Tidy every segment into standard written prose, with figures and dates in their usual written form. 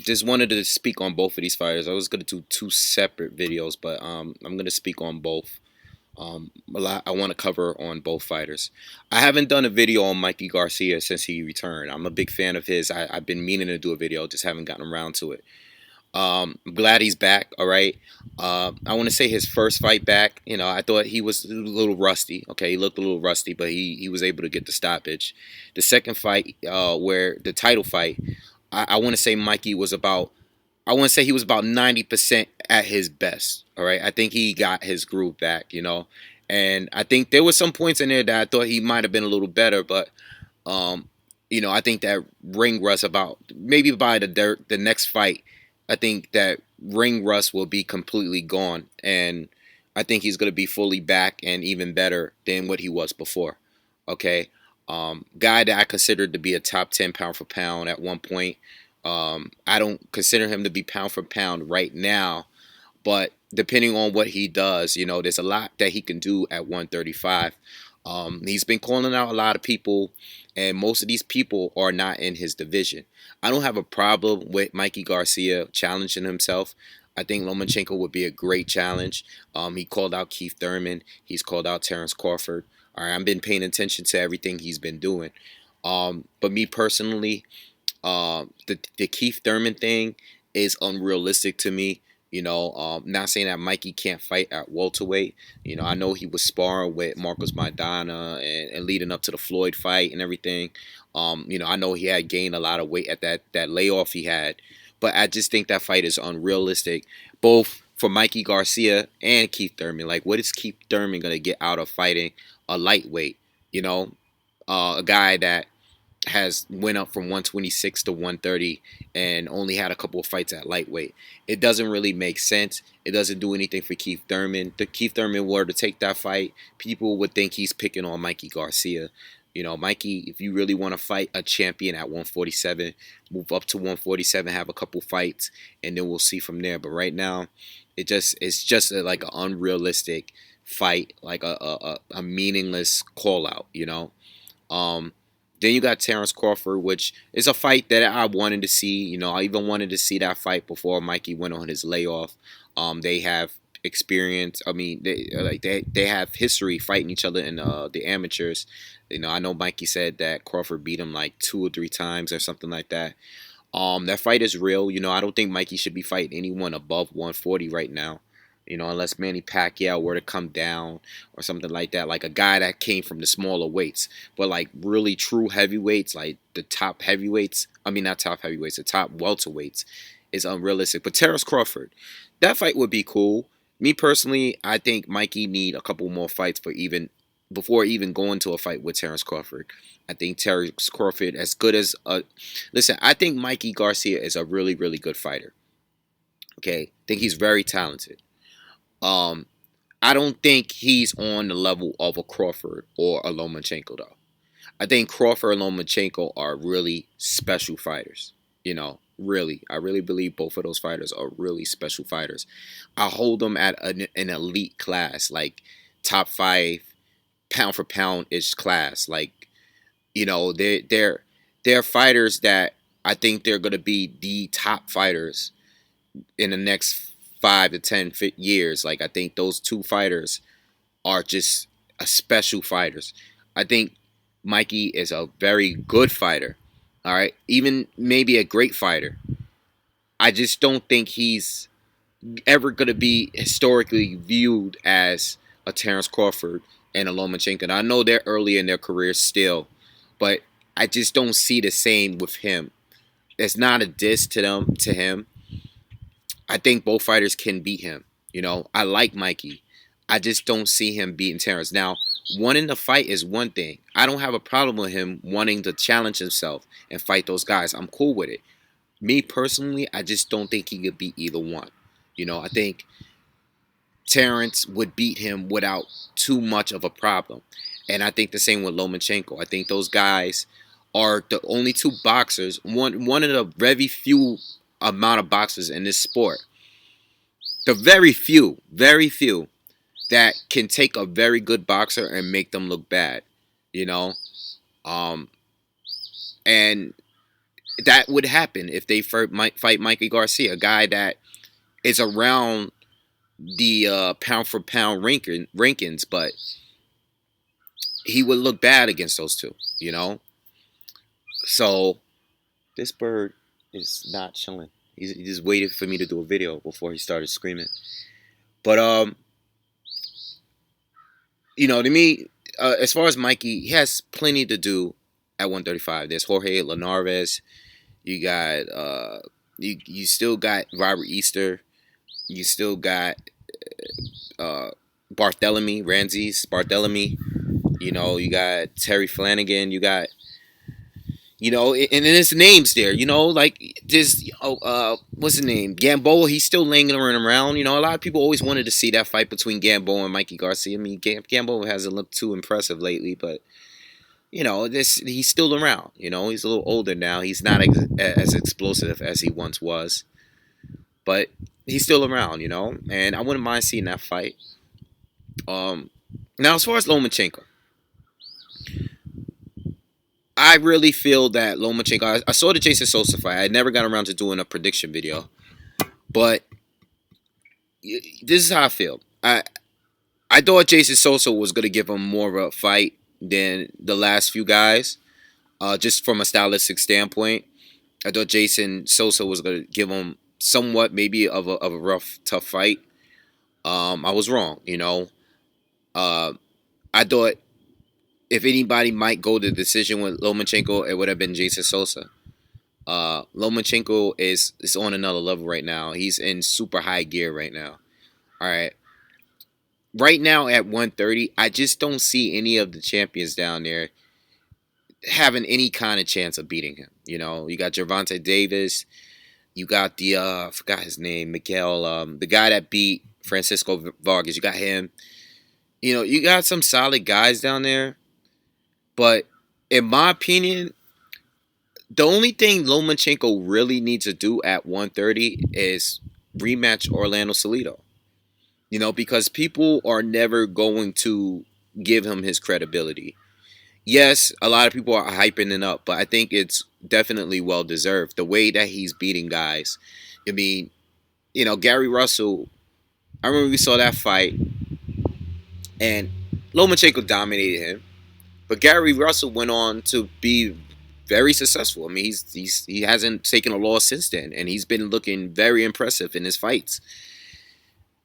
just wanted to speak on both of these fighters. I was gonna do two separate videos, but I'm gonna speak on both. A lot I want to cover on both fighters. I haven't done a video on Mikey Garcia since he returned. I'm a big fan of his. I've been meaning to do a video, just haven't gotten around to it. I'm glad he's back. All right. I want to say his first fight back. You know, I thought he was a little rusty. Okay, he looked a little rusty, but he was able to get the stoppage. The second fight, where the title fight, I want to say Mikey was about. I want to say he was about 90% at his best. All right. I think he got his groove back. And I think there was some points in there that I thought he might have been a little better, but um, I think that ring rust about maybe by the next fight. I think that ring rust will be completely gone, and I think he's going to be fully back and even better than what he was before. Okay, guy that I considered to be a top 10 pound for pound at one point. I don't consider him to be pound for pound right now, but depending on what he does, there's a lot that he can do at 135. He's been calling out a lot of people, and most of these people are not in his division. I don't have a problem with Mikey Garcia challenging himself. I think Lomachenko would be a great challenge. He called out Keith Thurman. He's called out Terrence Crawford. All right, I've been paying attention to everything he's been doing. But me personally, the Keith Thurman thing is unrealistic to me. Not saying that Mikey can't fight at welterweight. I know he was sparring with Marcos Maidana and leading up to the Floyd fight and everything. I know he had gained a lot of weight at that layoff he had, but I just think that fight is unrealistic, both for Mikey Garcia and Keith Thurman. Like, what is Keith Thurman gonna get out of fighting a lightweight? A guy that has went up from 126 to 130 and only had a couple of fights at lightweight. It doesn't really make sense. It doesn't do anything for Keith Thurman. If Keith Thurman were to take that fight, people would think he's picking on Mikey Garcia. Mikey, if you really want to fight a champion at 147, move up to 147, have a couple fights, and then we'll see from there. But right now, it's just like an unrealistic fight, like a meaningless call out. Then you got Terrence Crawford, which is a fight that I wanted to see. I even wanted to see that fight before Mikey went on his layoff. They have experience. I mean, they have history fighting each other in the amateurs. I know Mikey said that Crawford beat him like 2 or 3 times or something like that. That fight is real. I don't think Mikey should be fighting anyone above 140 right now. Unless Manny Pacquiao were to come down or something like that, like a guy that came from the smaller weights, but like really true heavyweights, like the top heavyweights. I mean, not top heavyweights, the top welterweights is unrealistic. But Terrence Crawford, that fight would be cool. Me personally, I think Mikey need a couple more fights before even going to a fight with Terrence Crawford. I think Terrence Crawford, as good as listen, I think Mikey Garcia is a really, really good fighter. Okay, I think he's very talented. Um, I don't think he's on the level of a Crawford or a Lomachenko, though. I think Crawford and Lomachenko are really special fighters. Really. I really believe both of those fighters are really special fighters. I hold them at an elite class, like top 5 pound for pound ish class. Like, they're fighters that I think they're gonna be the top fighters in the next 5 to 10 years. Like, I think those two fighters are just a special fighters. I think Mikey is a very good fighter. All right, even maybe a great fighter. I just don't think he's ever gonna be historically viewed as a Terrence Crawford and a Lomachenko. And I know they're early in their careers still, but I just don't see the same with him. It's not a diss to him. I think both fighters can beat him. I like Mikey. I just don't see him beating Terrence. Now, wanting to fight is one thing. I don't have a problem with him wanting to challenge himself and fight those guys. I'm cool with it. Me personally, I just don't think he could beat either one. I think Terrence would beat him without too much of a problem. And I think the same with Lomachenko. I think those guys are the only two boxers, one of the very few amount of boxers in this sport. The very few that can take a very good boxer and make them look bad, you know? And that would happen if they might fight Mikey Garcia, a guy that is around the pound for pound rankings, but he would look bad against those two, you know. So this bird is not chilling. He just waited for me to do a video before he started screaming. But to me, as far as Mikey, he has plenty to do at 135. There's Jorge Linares. You got you still got Robert Easter. You still got Barthélemy. You got Terry Flanagan. You got and there's names there. Like this. What's his name? Gamboa. He's still lingering around. A lot of people always wanted to see that fight between Gamboa and Mikey Garcia. I mean, Gamboa hasn't looked too impressive lately, but he's still around. He's a little older now. He's not as explosive as he once was, but he's still around. And I wouldn't mind seeing that fight. Now as far as Lomachenko, I really feel that Lomachenko. I saw the Jason Sosa fight. I never got around to doing a prediction video, but this is how I feel. I thought Jason Sosa was going to give him more of a fight than the last few guys, just from a stylistic standpoint. I thought Jason Sosa was going to give him somewhat maybe of a rough, tough fight. I was wrong, I thought if anybody might go to the decision with Lomachenko, it would have been Jason Sosa. Lomachenko is on another level right now. He's in super high gear right now. All right. Right now at 130, I just don't see any of the champions down there having any kind of chance of beating him. You got Gervonta Davis. You got the, I forgot his name, Miguel, the guy that beat Francisco Vargas. You got him. You got some solid guys down there. But in my opinion, the only thing Lomachenko really needs to do at 130 is rematch Orlando Salido. Because people are never going to give him his credibility. Yes, a lot of people are hyping it up, but I think it's definitely well-deserved. The way that he's beating guys. I mean, Gary Russell, I remember we saw that fight, and Lomachenko dominated him. But Gary Russell went on to be very successful. I mean, he hasn't taken a loss since then, and he's been looking very impressive in his fights.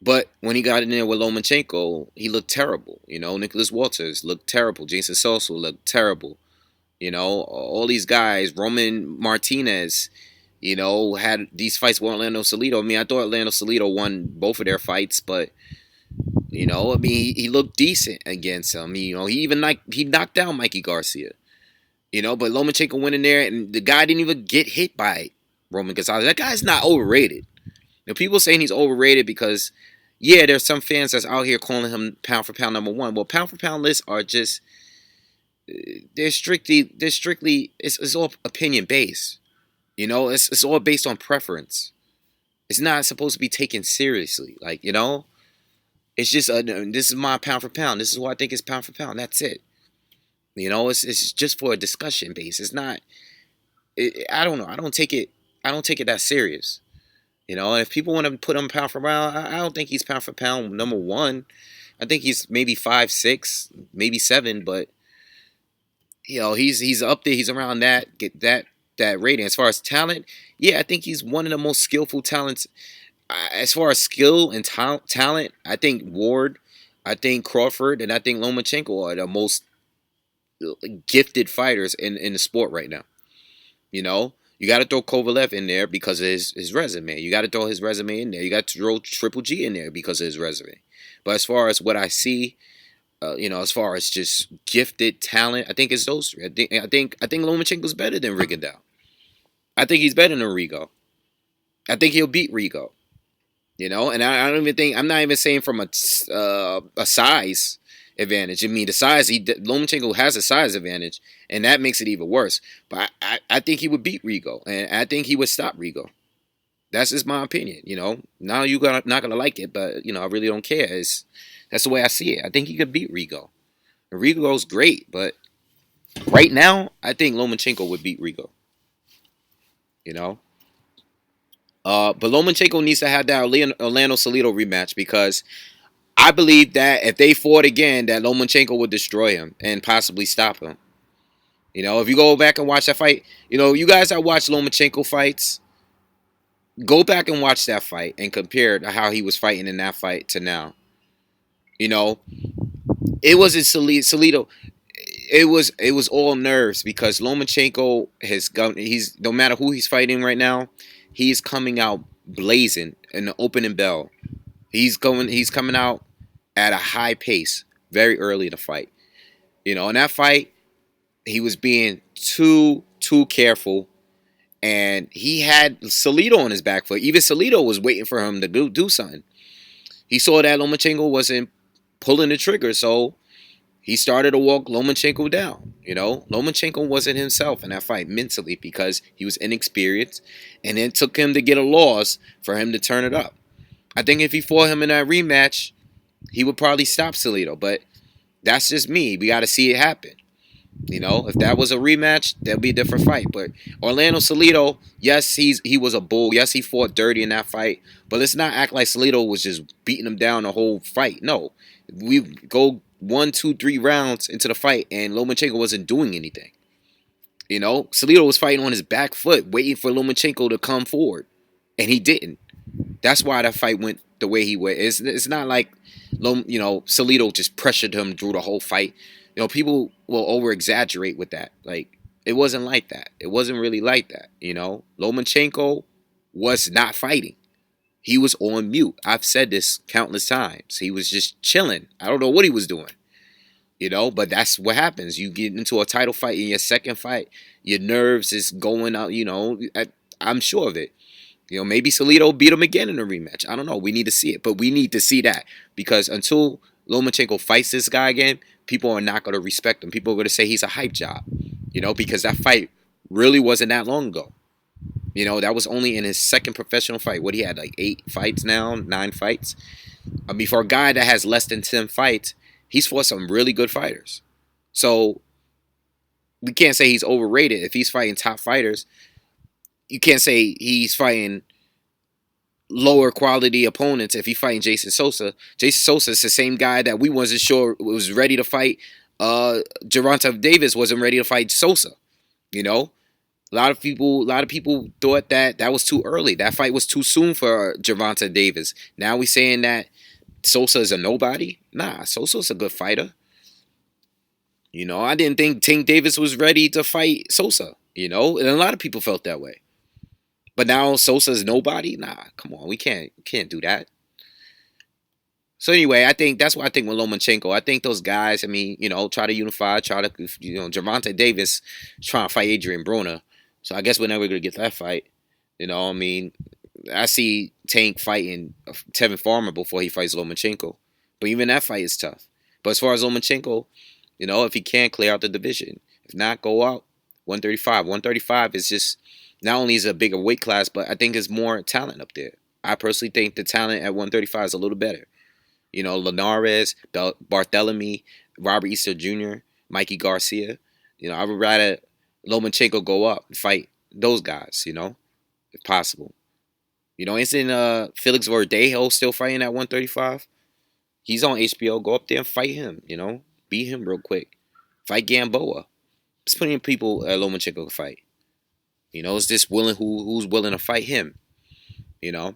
But when he got in there with Lomachenko, he looked terrible. Nicholas Walters looked terrible. Jason Sosa looked terrible. All these guys, Roman Martinez, had these fights with Orlando Salido. I mean, I thought Orlando Salido won both of their fights, but he looked decent against him. He even he knocked down Mikey Garcia. But Lomachenko went in there, and the guy didn't even get hit by Roman Gonzalez. That guy's not overrated. People saying he's overrated because, yeah, there's some fans that's out here calling him pound for pound number one. Well, pound for pound lists are just they're strictly it's all opinion based. It's all based on preference. It's not supposed to be taken seriously. It's just this is my pound for pound. This is what I think is pound for pound. That's it. It's just for a discussion base. It's not. I don't know. I don't take it that serious. And if people want to put him pound for pound, I don't think he's pound for pound number one. I think he's maybe 5'6", maybe 7, but he's up there. He's around that rating. As far as talent, yeah, I think he's one of the most skillful talents. As far as skill and talent, I think Ward, I think Crawford, and I think Lomachenko are the most gifted fighters in the sport right now. You got to throw Kovalev in there because of his resume. You got to throw his resume in there. You got to throw Triple G in there because of his resume. But as far as what I see, as far as just gifted talent, I think it's those three. I think Lomachenko's better than Rigondeaux. I think he's better than Rigo. I think he'll beat Rigo. And I don't even think, I'm not even saying from a size advantage. I mean, the size, Lomachenko has a size advantage, and that makes it even worse. But I think he would beat Rigo, and I think he would stop Rigo. That's just my opinion, Now you're not going to like it, but, I really don't care. That's the way I see it. I think he could beat Rigo. Rigo's great, but right now, I think Lomachenko would beat Rigo. you know. But Lomachenko needs to have that Orlando Salido rematch because I believe that if they fought again, that Lomachenko would destroy him and possibly stop him. You know, if you go back and watch that fight, you know, you guys that watch Lomachenko fights, go back and watch that fight and compare to how he was fighting in that fight to now. You know, it wasn't Salido. It was all nerves because Lomachenko has gone. He's no matter who he's fighting right now, he's coming out blazing in the opening bell. He's coming out at a high pace very early in the fight. You know, in that fight, he was being too careful, and he had Salido on his back foot. Even Salido was waiting for him to do something. He saw that Lomachenko wasn't pulling the trigger, so he started to walk Lomachenko down. You know, Lomachenko wasn't himself in that fight mentally because he was inexperienced, and it took him to get a loss for him to turn it up. I think if he fought him in that rematch, he would probably stop Salido, but that's just me. We got to see it happen. You know, if that was a rematch, that'd be a different fight. But Orlando Salido, yes, he was a bull. Yes, he fought dirty in that fight. But let's not act like Salido was just beating him down the whole fight. No, we go 1, 2, 3 rounds into the fight, and Lomachenko wasn't doing anything. You know, Salido was fighting on his back foot, waiting for Lomachenko to come forward, and he didn't. That's why that fight went the way he went. It's not like Salido just pressured him through the whole fight. You know, people will over exaggerate with that. Like, it wasn't like that. It wasn't really like that. You know, Lomachenko was not fighting. He was on mute. I've said this countless times. He was just chilling. I don't know what he was doing. You know, but that's what happens. You get into a title fight in your second fight, your nerves is going out. You know, I'm sure of it. You know, maybe Salido beat him again in a rematch. I don't know. We need to see it. But we need to see that. Because until Lomachenko fights this guy again, people are not going to respect him. People are going to say he's a hype job. You know, because that fight really wasn't that long ago. You know, that was only in his second professional fight. What, he had like 8 fights now? 9 fights? I mean, for a guy that has less than 10 fights, he's fought some really good fighters. So, we can't say he's overrated. If he's fighting top fighters, you can't say he's fighting lower quality opponents if he's fighting Jason Sosa. Jason Sosa is the same guy that we wasn't sure was ready to fight. Gervonta Davis wasn't ready to fight Sosa. You know, a lot of people thought that was too early. That fight was too soon for Gervonta Davis. Now we saying that Sosa is a nobody. Nah, Sosa's a good fighter. You know, I didn't think Tank Davis was ready to fight Sosa. You know, and a lot of people felt that way. But now Sosa's nobody? Nah, come on. We can't do that. So anyway, I think that's what I think with Lomachenko. I think those guys, I mean, you know, try to unify, Gervonta Davis trying to fight Adrian Broner. So I guess we're never going to get that fight. You know, I mean, I see Tank fighting Tevin Farmer before he fights Lomachenko. But even that fight is tough. But as far as Lomachenko, you know, if he can, clear out the division. If not, go out 135. 135 is just... Not only is it a bigger weight class, but I think there's more talent up there. I personally think the talent at 135 is a little better. You know, Linares, Barthélemy, Robert Easter Jr., Mikey Garcia. You know, I would rather Lomachenko go up and fight those guys, you know, if possible. You know, isn't Felix Verdejo still fighting at 135? He's on HBO. Go up there and fight him, you know. Beat him real quick. Fight Gamboa. There's plenty of people at Lomachenko to fight. You know, it's just who's willing to fight him. You know.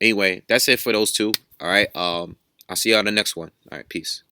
Anyway, that's it for those two. All right. I'll see you on the next one. All right. Peace.